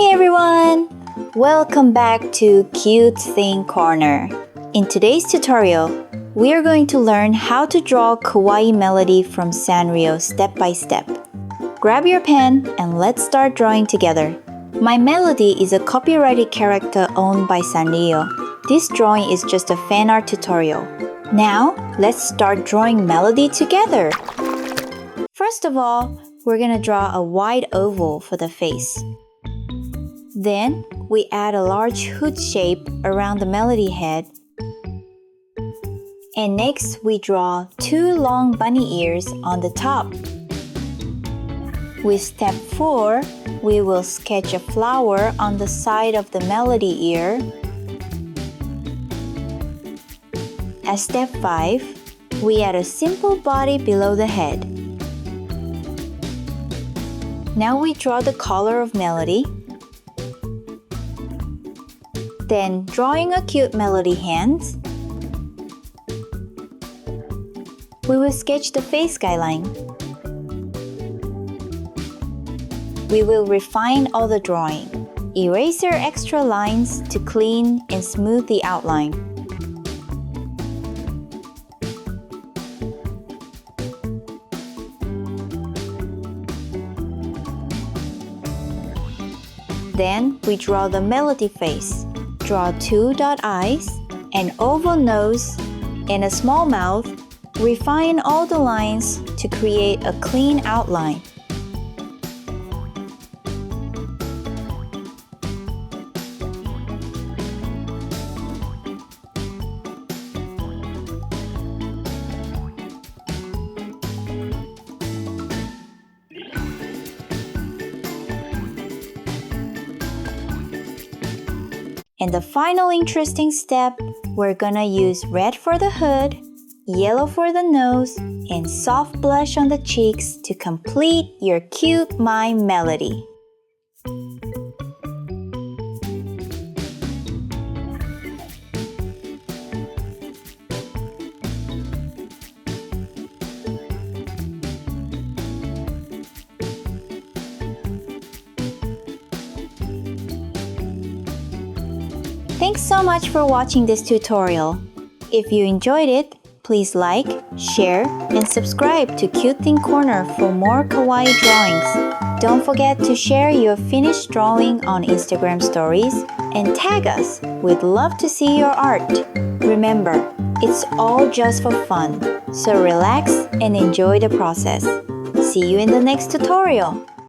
Hi everyone! Welcome back to Cute Thing Corner. In today's tutorial, we are going to learn how to draw kawaii melody from Sanrio step by step. Grab your pen and let's start drawing together. My melody is a copyrighted character owned by Sanrio. This drawing is just a fan art tutorial. Now, let's start drawing melody together. First of all, we're gonna draw a wide oval for the face. Then, we add a large hood shape around the melody head. And next, we draw two long bunny ears on the top. With step 4, we will sketch a flower on the side of the melody ear. At step 5, we add a simple body below the head. Now we draw the color of melody. Then, drawing a cute melody hand, we will sketch the face skyline. We will refine all the drawing. Erase our extra lines to clean and smooth the outline. Then, we draw the melody face. Draw two dot eyes, an oval nose, and a small mouth. Refine all the lines to create a clean outline. And the final interesting step, we're gonna use red for the hood, yellow for the nose, and soft blush on the cheeks to complete your cute mime melody. Thanks so much for watching this tutorial. If you enjoyed it, please like, share, and subscribe to Cute Thing Corner for more kawaii drawings. Don't forget to share your finished drawing on Instagram stories and tag us. We'd love to see your art. Remember, it's all just for fun, so relax and enjoy the process. See you in the next tutorial.